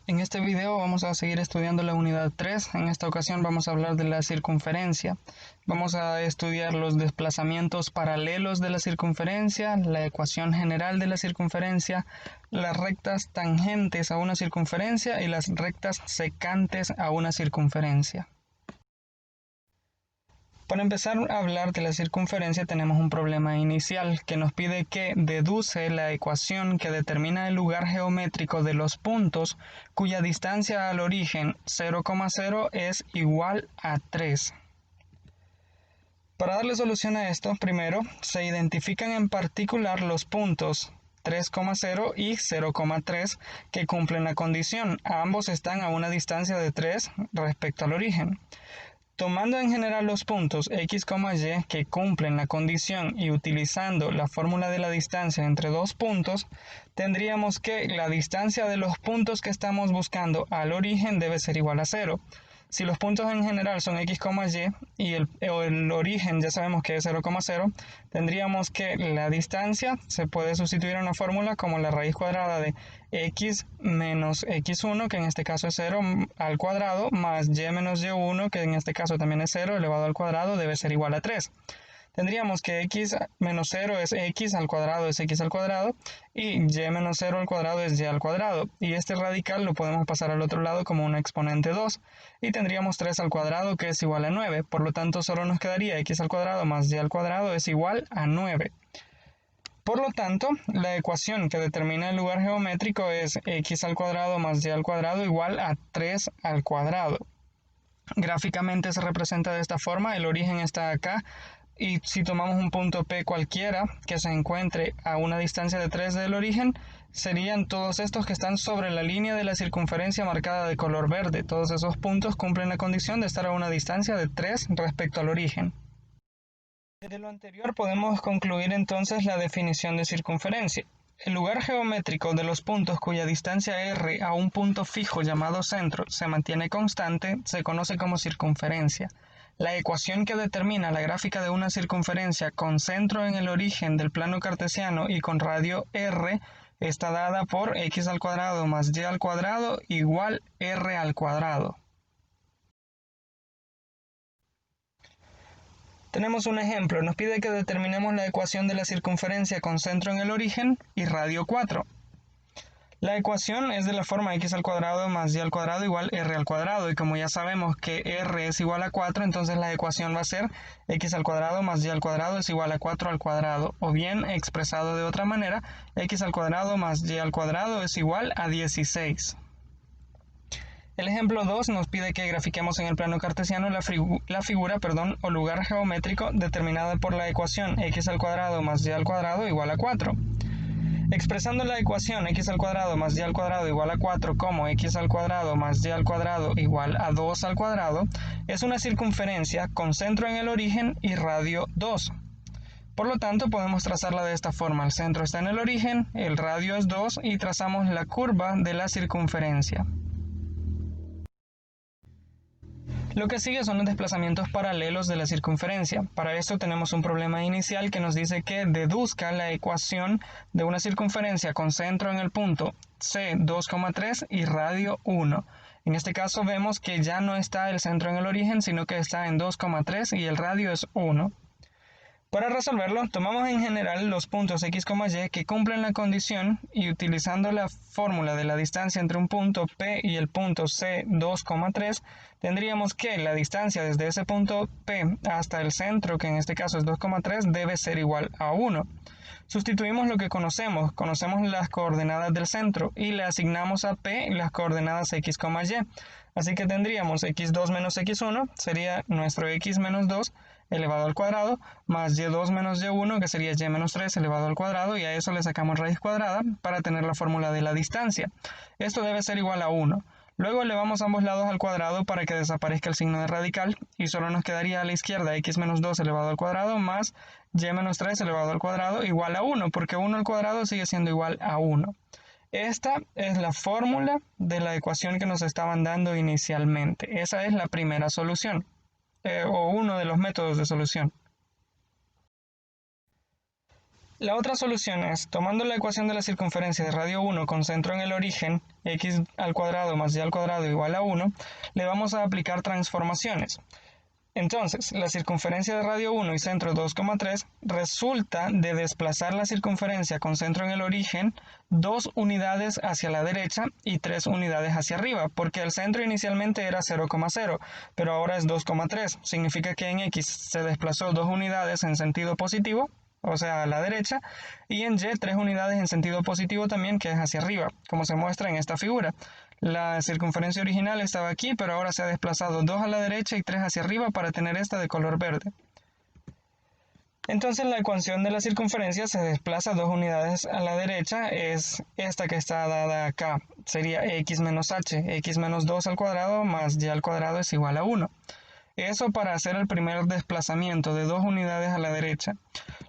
En este video vamos a seguir estudiando la unidad 3. En esta ocasión vamos a hablar de la circunferencia. Vamos a estudiar los desplazamientos paralelos de la circunferencia, la ecuación general de la circunferencia, las rectas tangentes a una circunferencia y las rectas secantes a una circunferencia. Para empezar a hablar de la circunferencia tenemos un problema inicial que nos pide que deduce la ecuación que determina el lugar geométrico de los puntos cuya distancia al origen 0,0 es igual a 3. Para darle solución a esto, primero se identifican en particular los puntos 3,0 y 0,3 que cumplen la condición. Ambos están a una distancia de 3 respecto al origen. Tomando en general los puntos x, y que cumplen la condición y utilizando la fórmula de la distancia entre dos puntos, tendríamos que la distancia de los puntos que estamos buscando al origen debe ser igual a 0. Si los puntos en general son x, y el origen ya sabemos que es 0,0, tendríamos que la distancia se puede sustituir en una fórmula como la raíz cuadrada de x menos x1, que en este caso es 0 al cuadrado, más y menos y1, que en este caso también es 0 elevado al cuadrado, debe ser igual a 3. Tendríamos que x menos 0 es x al cuadrado es x al cuadrado y y menos 0 al cuadrado es y al cuadrado. Y este radical lo podemos pasar al otro lado como una exponente 2. Y tendríamos 3 al cuadrado que es igual a 9. Por lo tanto solo nos quedaría x al cuadrado más y al cuadrado es igual a 9. Por lo tanto, la ecuación que determina el lugar geométrico es x al cuadrado más y al cuadrado igual a 3 al cuadrado. Gráficamente se representa de esta forma, el origen está acá. Y si tomamos un punto P cualquiera que se encuentre a una distancia de 3 del origen, serían todos estos que están sobre la línea de la circunferencia marcada de color verde. Todos esos puntos cumplen la condición de estar a una distancia de 3 respecto al origen. Desde lo anterior podemos concluir entonces la definición de circunferencia. El lugar geométrico de los puntos cuya distancia r a un punto fijo llamado centro se mantiene constante se conoce como circunferencia. La ecuación que determina la gráfica de una circunferencia con centro en el origen del plano cartesiano y con radio r está dada por x al cuadrado más y al cuadrado igual r al cuadrado. Tenemos un ejemplo, nos pide que determinemos la ecuación de la circunferencia con centro en el origen y radio 4. La ecuación es de la forma x al cuadrado más y al cuadrado igual r al cuadrado, y como ya sabemos que r es igual a 4, entonces la ecuación va a ser x al cuadrado más y al cuadrado es igual a 4 al cuadrado, o bien expresado de otra manera, x al cuadrado más y al cuadrado es igual a 16. El ejemplo 2 nos pide que grafiquemos en el plano cartesiano la figura o lugar geométrico determinada por la ecuación x al cuadrado más y al cuadrado igual a 4. Expresando la ecuación x al cuadrado más y al cuadrado igual a 4 como x al cuadrado más y al cuadrado igual a 2 al cuadrado, es una circunferencia con centro en el origen y radio 2. Por lo tanto, podemos trazarla de esta forma. El centro está en el origen, el radio es 2 y trazamos la curva de la circunferencia. Lo que sigue son los desplazamientos paralelos de la circunferencia. Para esto tenemos un problema inicial que nos dice que deduzca la ecuación de una circunferencia con centro en el punto C 2,3 y radio 1. En este caso vemos que ya no está el centro en el origen, sino que está en 2,3 y el radio es 1. Para resolverlo, tomamos en general los puntos x, y que cumplen la condición y utilizando la fórmula de la distancia entre un punto P y el punto C 2,3, tendríamos que la distancia desde ese punto P hasta el centro, que en este caso es 2,3, debe ser igual a 1. Sustituimos lo que conocemos las coordenadas del centro y le asignamos a P las coordenadas x, y. Así que tendríamos x2 menos x1 sería nuestro x menos 2 elevado al cuadrado, más y2 menos y1, que sería y menos 3 elevado al cuadrado, y a eso le sacamos raíz cuadrada para tener la fórmula de la distancia. Esto debe ser igual a 1. Luego elevamos ambos lados al cuadrado para que desaparezca el signo de radical, y solo nos quedaría a la izquierda x menos 2 elevado al cuadrado más y menos 3 elevado al cuadrado igual a 1, porque 1 al cuadrado sigue siendo igual a 1. Esta es la fórmula de la ecuación que nos estaban dando inicialmente. Esa es la primera solución. O uno de los métodos de solución. La otra solución es, tomando la ecuación de la circunferencia de radio 1 con centro en el origen, x al cuadrado más y al cuadrado igual a 1, le vamos a aplicar transformaciones. Entonces, la circunferencia de radio 1 y centro 2,3 resulta de desplazar la circunferencia con centro en el origen 2 unidades hacia la derecha y 3 unidades hacia arriba, porque el centro inicialmente era 0,0, pero ahora es 2,3. Significa que en x se desplazó 2 unidades en sentido positivo, o sea, a la derecha, y en y 3 unidades en sentido positivo también, que es hacia arriba, como se muestra en esta figura. La circunferencia original estaba aquí, pero ahora se ha desplazado 2 a la derecha y 3 hacia arriba para tener esta de color verde. Entonces la ecuación de la circunferencia se desplaza 2 unidades a la derecha, es esta que está dada acá, sería x menos h, x menos 2 al cuadrado más y al cuadrado es igual a 1. Eso para hacer el primer desplazamiento de 2 unidades a la derecha.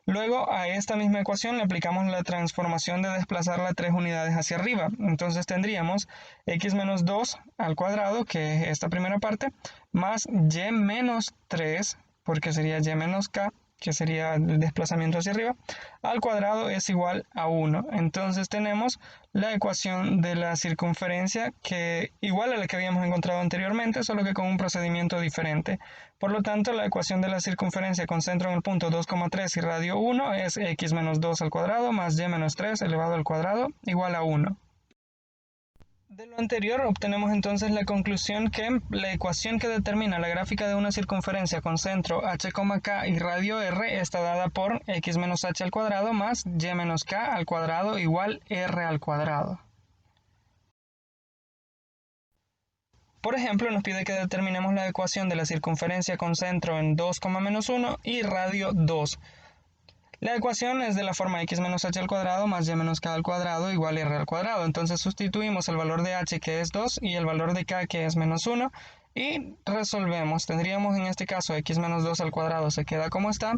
Luego a esta misma ecuación le aplicamos la transformación de desplazarla 3 unidades hacia arriba. Entonces tendríamos x menos 2 al cuadrado, que es esta primera parte, más y menos 3, porque sería y menos k, que sería el desplazamiento hacia arriba, al cuadrado es igual a 1. Entonces tenemos la ecuación de la circunferencia que igual a la que habíamos encontrado anteriormente, solo que con un procedimiento diferente. Por lo tanto, la ecuación de la circunferencia con centro en el punto 2,3 y radio 1 es x menos 2 al cuadrado más y menos 3 elevado al cuadrado igual a 1. De lo anterior obtenemos entonces la conclusión que la ecuación que determina la gráfica de una circunferencia con centro h, k y radio r está dada por x menos h al cuadrado más y menos k al cuadrado igual r al cuadrado. Por ejemplo, nos pide que determinemos la ecuación de la circunferencia con centro en 2,-1 y radio 2. La ecuación es de la forma x menos h al cuadrado más y menos k al cuadrado igual r al cuadrado. Entonces sustituimos el valor de h, que es 2, y el valor de k, que es menos 1, y resolvemos. Tendríamos en este caso x menos 2 al cuadrado se queda como está.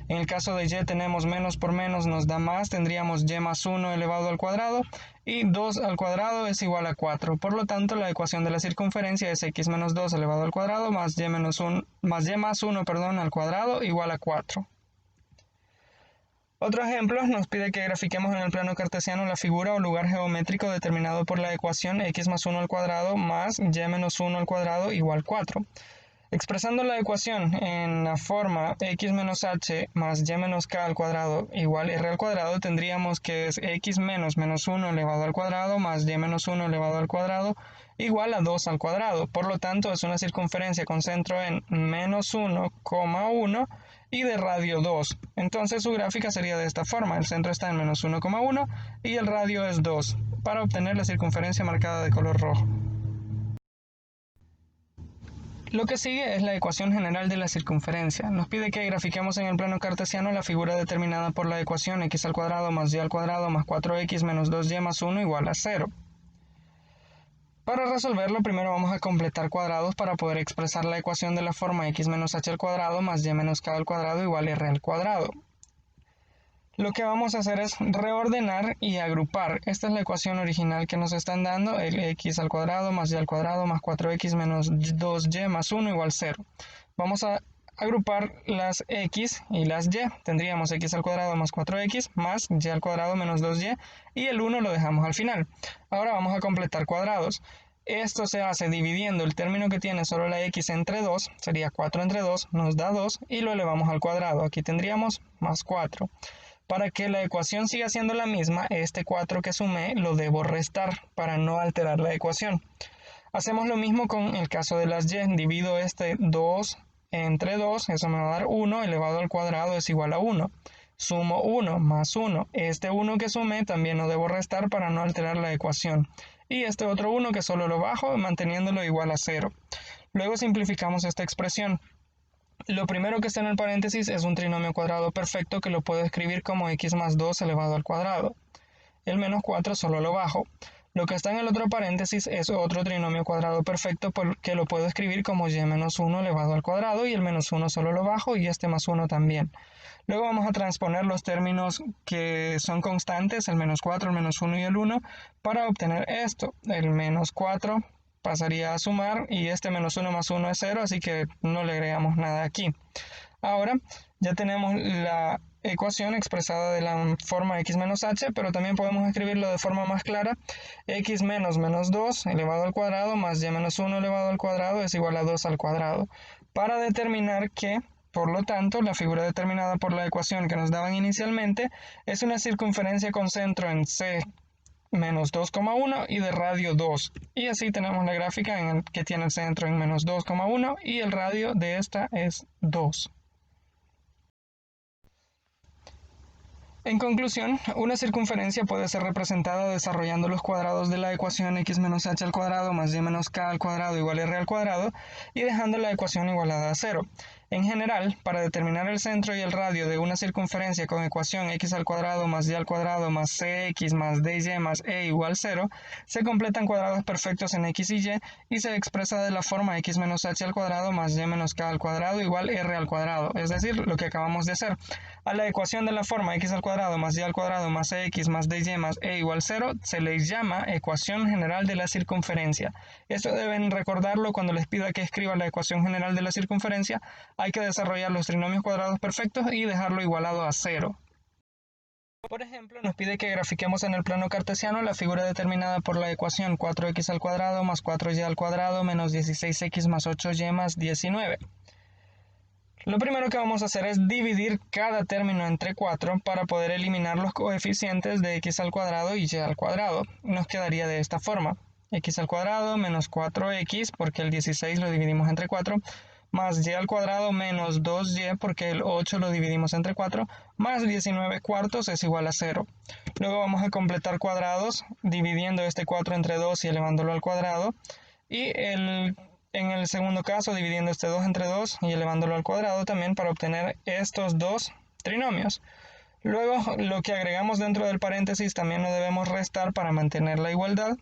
En el caso de y tenemos menos por menos nos da más, tendríamos y más 1 elevado al cuadrado, y 2 al cuadrado es igual a 4. Por lo tanto, la ecuación de la circunferencia es x menos 2 elevado al cuadrado más y más 1 al cuadrado igual a 4. Otro ejemplo nos pide que grafiquemos en el plano cartesiano la figura o lugar geométrico determinado por la ecuación x más 1 al cuadrado más y menos 1 al cuadrado igual 4. Expresando la ecuación en la forma x menos h más y menos k al cuadrado igual r al cuadrado, tendríamos que es x menos menos 1 elevado al cuadrado más y menos 1 elevado al cuadrado igual a 2 al cuadrado. Por lo tanto, es una circunferencia con centro en menos 1,1 y de radio 2. Entonces su gráfica sería de esta forma. El centro está en menos 1,1 y el radio es 2, para obtener la circunferencia marcada de color rojo. Lo que sigue es la ecuación general de la circunferencia. Nos pide que grafiquemos en el plano cartesiano la figura determinada por la ecuación x al cuadrado más y al cuadrado más 4x menos 2y más 1 igual a 0. Para resolverlo, primero vamos a completar cuadrados para poder expresar la ecuación de la forma x menos h al cuadrado más y menos k al cuadrado igual a r al cuadrado. Lo que vamos a hacer es reordenar y agrupar. Esta es la ecuación original que nos están dando, el x al cuadrado más y al cuadrado más 4x menos 2y más 1 igual 0. Vamos a agrupar las x y las y. Tendríamos x al cuadrado más 4x más y al cuadrado menos 2y, y el 1 lo dejamos al final. Ahora vamos a completar cuadrados. Esto se hace dividiendo el término que tiene solo la x entre 2, sería 4 entre 2, nos da 2, y lo elevamos al cuadrado. Aquí tendríamos más 4. Para que la ecuación siga siendo la misma, este 4 que sumé lo debo restar para no alterar la ecuación. Hacemos lo mismo con el caso de las y. Divido este 2 entre 2, eso me va a dar 1 elevado al cuadrado es igual a 1. Sumo 1 más 1. Este 1 que sumé también lo debo restar para no alterar la ecuación. Y este otro 1 que solo lo bajo manteniéndolo igual a 0. Luego simplificamos esta expresión. Lo primero que está en el paréntesis es un trinomio cuadrado perfecto que lo puedo escribir como x más 2 elevado al cuadrado. El menos 4 solo lo bajo. Lo que está en el otro paréntesis es otro trinomio cuadrado perfecto que lo puedo escribir como y menos 1 elevado al cuadrado, y el menos 1 solo lo bajo y este más 1 también. Luego vamos a transponer los términos que son constantes, el menos 4, el menos 1 y el 1, para obtener esto. El menos 4 pasaría a sumar y este menos 1 más 1 es 0, así que no le agregamos nada aquí. Ahora ya tenemos la ecuación expresada de la forma x menos h, pero también podemos escribirlo de forma más clara. X menos menos 2 elevado al cuadrado más y menos 1 elevado al cuadrado es igual a 2 al cuadrado, para determinar que, por lo tanto, la figura determinada por la ecuación que nos daban inicialmente es una circunferencia con centro en C menos 2,1 y de radio 2. Y así tenemos la gráfica que tiene el centro en menos 2,1 y el radio de esta es 2. En conclusión, una circunferencia puede ser representada desarrollando los cuadrados de la ecuación x menos h al cuadrado más y menos k al cuadrado igual a r al cuadrado y dejando la ecuación igualada a 0. En general, para determinar el centro y el radio de una circunferencia con ecuación x al cuadrado más y al cuadrado más cx más dy más e igual 0, se completan cuadrados perfectos en x y se expresa de la forma x menos h al cuadrado más y menos k al cuadrado igual r al cuadrado, es decir, lo que acabamos de hacer. A la ecuación de la forma x al cuadrado más y al cuadrado más cx más dy más e igual 0 se le llama ecuación general de la circunferencia. Esto deben recordarlo cuando les pida que escriba la ecuación general de la circunferencia. Hay que desarrollar los trinomios cuadrados perfectos y dejarlo igualado a 0. Por ejemplo, nos pide que grafiquemos en el plano cartesiano la figura determinada por la ecuación 4x al cuadrado más 4y al cuadrado menos 16x más 8y más 19. Lo primero que vamos a hacer es dividir cada término entre 4 para poder eliminar los coeficientes de x al cuadrado y y al cuadrado. Nos quedaría de esta forma: x al cuadrado menos 4x, porque el 16 lo dividimos entre 4, más y al cuadrado menos 2y, porque el 8 lo dividimos entre 4, más 19 cuartos es igual a 0. Luego vamos a completar cuadrados, dividiendo este 4 entre 2 y elevándolo al cuadrado, y en el segundo caso, dividiendo este 2 entre 2 y elevándolo al cuadrado también para obtener estos dos trinomios. Luego, lo que agregamos dentro del paréntesis también lo debemos restar para mantener la igualdad.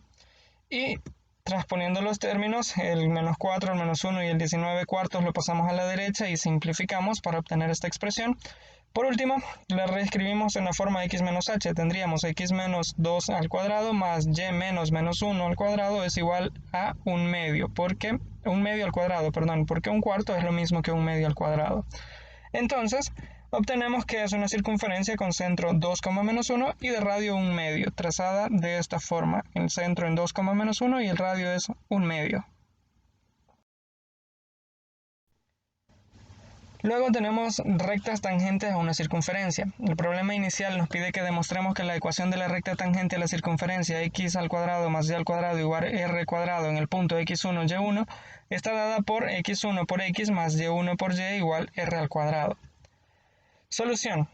Y transponiendo los términos, el menos 4, el menos 1 y el 19 cuartos lo pasamos a la derecha y simplificamos para obtener esta expresión. Por último, la reescribimos en la forma x menos h. Tendríamos x menos 2 al cuadrado más y menos menos 1 al cuadrado es igual a un medio. Porque un cuarto es lo mismo que un medio al cuadrado. Entonces, obtenemos que es una circunferencia con centro 2, menos 1 y de radio 1 medio, trazada de esta forma. El centro en 2, menos 1 y el radio es 1 medio. Luego tenemos rectas tangentes a una circunferencia. El problema inicial nos pide que demostremos que la ecuación de la recta tangente a la circunferencia x al cuadrado más y al cuadrado igual a r cuadrado en el punto x1, y1 está dada por x1 por x más y1 por y igual r al cuadrado. Solución.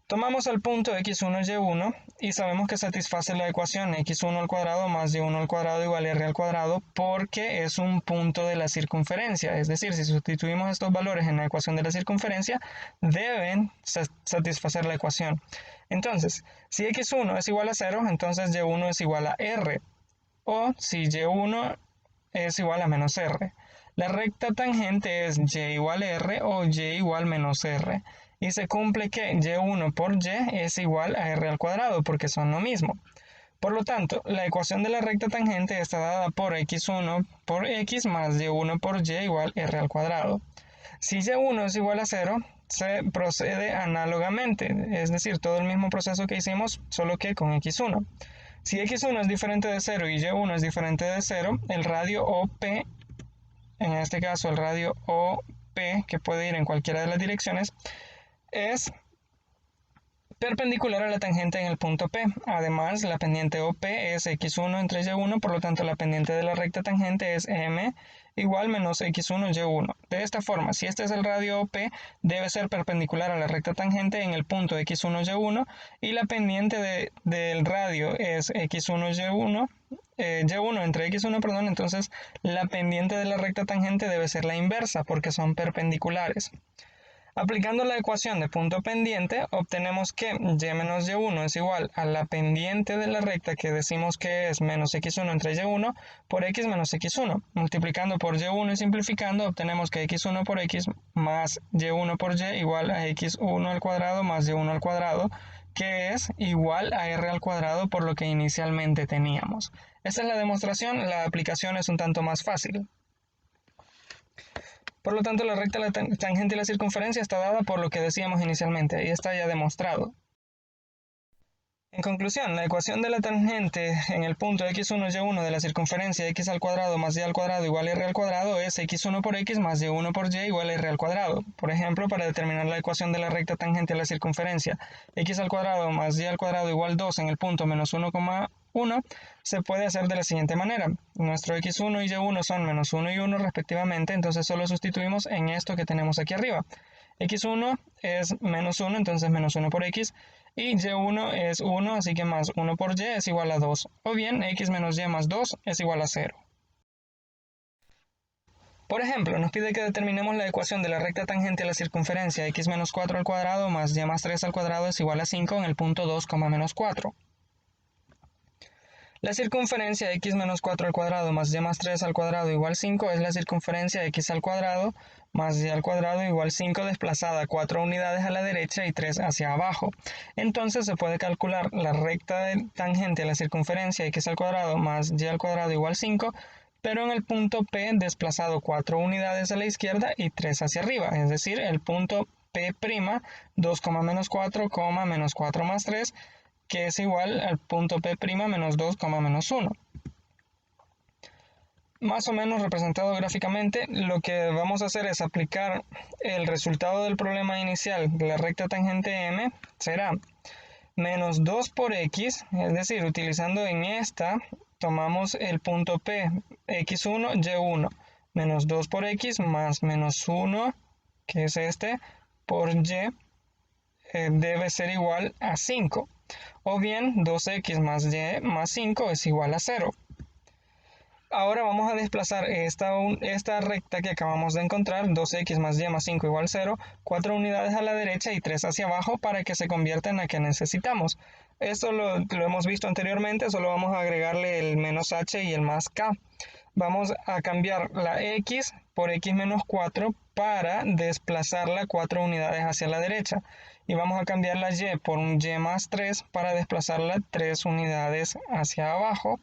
Tomamos el punto x1, y1 y sabemos que satisface la ecuación x1 al cuadrado más y1 al cuadrado igual a r al cuadrado porque es un punto de la circunferencia. Es decir, si sustituimos estos valores en la ecuación de la circunferencia, deben satisfacer la ecuación. Entonces, si x1 es igual a 0, entonces y1 es igual a r. O si y1 es igual a menos r. La recta tangente es y igual a r o y igual menos r. Y se cumple que y1 por y es igual a r al cuadrado, porque son lo mismo. Por lo tanto, la ecuación de la recta tangente está dada por x1 por x más y1 por y igual a r al cuadrado. Si y1 es igual a 0, se procede análogamente, es decir, todo el mismo proceso que hicimos, solo que con x1. Si x1 es diferente de 0 y y1 es diferente de 0, el radio OP, en este caso el radio OP, que puede ir en cualquiera de las direcciones, es perpendicular a la tangente en el punto P. Además, la pendiente OP es x1 entre y1, por lo tanto la pendiente de la recta tangente es m igual menos x1 y1. De esta forma, si este es el radio OP, debe ser perpendicular a la recta tangente en el punto x1 y1 y la pendiente del radio es x1 y1. y1 entre x1, perdón, entonces la pendiente de la recta tangente debe ser la inversa porque son perpendiculares. Aplicando la ecuación de punto pendiente, obtenemos que y menos y1 es igual a la pendiente de la recta que decimos que es menos x1 entre y1 por x menos x1. Multiplicando por y1 y simplificando, obtenemos que x1 por x más y1 por y igual a x1 al cuadrado más y1 al cuadrado, que es igual a r al cuadrado por lo que inicialmente teníamos. Esta es la demostración, la aplicación es un tanto más fácil. Por lo tanto, la recta, la tangente y la circunferencia está dada por lo que decíamos inicialmente, y está ya demostrado. En conclusión, la ecuación de la tangente en el punto x1, y1 de la circunferencia x al cuadrado más y al cuadrado igual a r al cuadrado es x1 por x más y1 por y igual a r al cuadrado. Por ejemplo, para determinar la ecuación de la recta tangente a la circunferencia x al cuadrado más y al cuadrado igual 2 en el punto menos 1,1 se puede hacer de la siguiente manera. Nuestro x1 y y1 son menos 1 y 1 respectivamente, entonces solo sustituimos en esto que tenemos aquí arriba. x1 es menos 1, entonces menos 1 por x, y y1 es 1, así que más 1 por y es igual a 2, o bien x menos y más 2 es igual a 0. Por ejemplo, nos pide que determinemos la ecuación de la recta tangente a la circunferencia x menos 4 al cuadrado más y más 3 al cuadrado es igual a 5 en el punto 2, menos 4. La circunferencia x menos 4 al cuadrado más y más 3 al cuadrado igual 5 es la circunferencia x al cuadrado más y al cuadrado igual 5 desplazada 4 unidades a la derecha y 3 hacia abajo. Entonces se puede calcular la recta tangente a la circunferencia x al cuadrado más y al cuadrado igual 5, pero en el punto P desplazado 4 unidades a la izquierda y 3 hacia arriba, es decir, el punto P', 2, menos 4, menos 4 más 3, que es igual al punto P' menos 2, menos 1. Más o menos representado gráficamente, lo que vamos a hacer es aplicar el resultado del problema inicial de la recta tangente M, será menos 2 por x, es decir, utilizando en esta, tomamos el punto P, x1, y1, menos 2 por x más menos 1, que es este, por y, debe ser igual a 5. O bien 2x más y más 5 es igual a 0. Ahora vamos a desplazar esta recta que acabamos de encontrar, 2x más y más 5 igual 0, 4 unidades a la derecha y 3 hacia abajo para que se convierta en la que necesitamos. Esto lo hemos visto anteriormente, solo vamos a agregarle el menos h y el más k. Vamos a cambiar la x por x menos 4 para desplazarla 4 unidades hacia la derecha. Y vamos a cambiar la y por un y más 3 para desplazarla 3 unidades hacia abajo.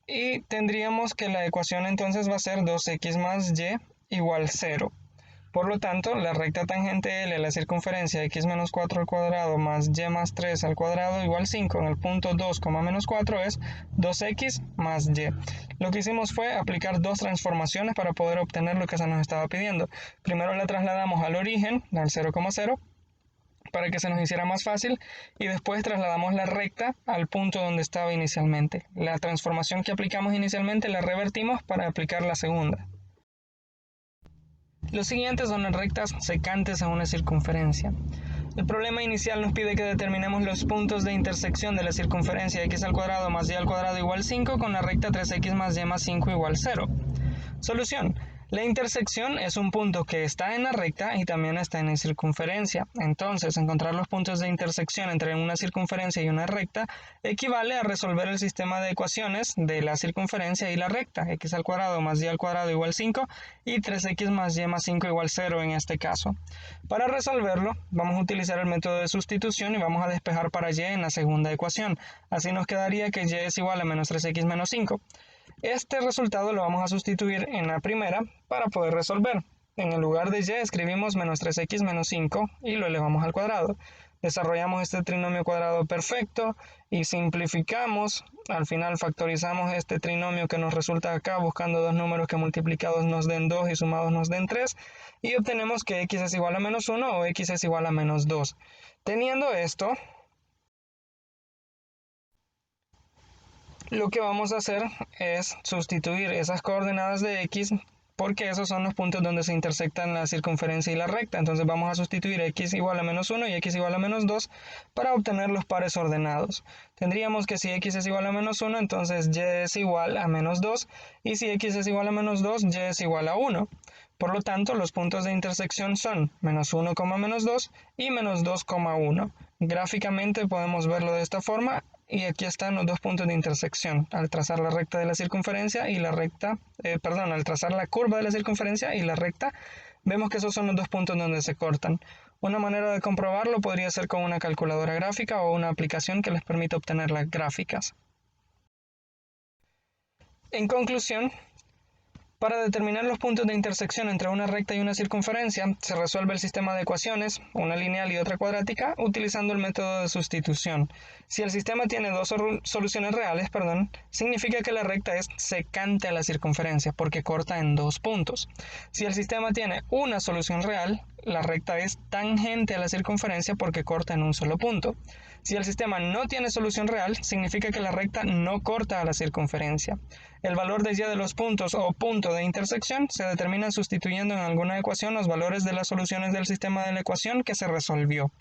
Y tendríamos que la ecuación entonces va a ser 2x más y igual 0. Por lo tanto, la recta tangente L a la circunferencia x menos 4 al cuadrado más y más 3 al cuadrado igual 5 en el punto 2, menos 4 es 2x más y. Lo que hicimos fue aplicar dos transformaciones para poder obtener lo que se nos estaba pidiendo. Primero la trasladamos al origen, al 0,0, para que se nos hiciera más fácil, y después trasladamos la recta al punto donde estaba inicialmente. La transformación que aplicamos inicialmente la revertimos para aplicar la segunda. Los siguientes son las rectas secantes a una circunferencia. El problema inicial nos pide que determinemos los puntos de intersección de la circunferencia x al cuadrado más y al cuadrado igual 5 con la recta 3x más y más 5 igual 0. Solución. La intersección es un punto que está en la recta y también está en la circunferencia. Entonces, encontrar los puntos de intersección entre una circunferencia y una recta equivale a resolver el sistema de ecuaciones de la circunferencia y la recta, x al cuadrado más y al cuadrado igual 5 y 3x más y más 5 igual 0 en este caso. Para resolverlo, vamos a utilizar el método de sustitución y vamos a despejar para y en la segunda ecuación. Así nos quedaría que y es igual a menos 3x menos 5. Este resultado lo vamos a sustituir en la primera para poder resolver. En el lugar de y escribimos menos 3x menos 5 y lo elevamos al cuadrado. Desarrollamos este trinomio cuadrado perfecto y simplificamos. Al final factorizamos este trinomio que nos resulta acá buscando dos números que multiplicados nos den 2 y sumados nos den 3. Y obtenemos que x es igual a menos 1 o x es igual a menos 2. Teniendo esto, lo que vamos a hacer es sustituir esas coordenadas de x porque esos son los puntos donde se intersectan la circunferencia y la recta. Entonces vamos a sustituir x igual a menos 1 y x igual a menos 2 para obtener los pares ordenados. Tendríamos que si x es igual a menos 1, entonces y es igual a menos 2, y si x es igual a menos 2, y es igual a 1. Por lo tanto, los puntos de intersección son menos 1, menos 2 y menos 2, 1. Gráficamente podemos verlo de esta forma. Y aquí están los dos puntos de intersección, al trazar la recta de la circunferencia y la recta, al trazar la curva de la circunferencia y la recta, vemos que esos son los dos puntos donde se cortan. Una manera de comprobarlo podría ser con una calculadora gráfica o una aplicación que les permita obtener las gráficas. En conclusión, Para determinar los puntos de intersección entre una recta y una circunferencia, se resuelve el sistema de ecuaciones, una lineal y otra cuadrática, utilizando el método de sustitución. Si el sistema tiene dos soluciones reales, significa que la recta es secante a la circunferencia, porque corta en dos puntos. Si el sistema tiene una solución real, la recta es tangente a la circunferencia porque corta en un solo punto. Si el sistema no tiene solución real, significa que la recta no corta a la circunferencia. El valor de y de los puntos o punto de intersección se determina sustituyendo en alguna ecuación los valores de las soluciones del sistema de la ecuación que se resolvió.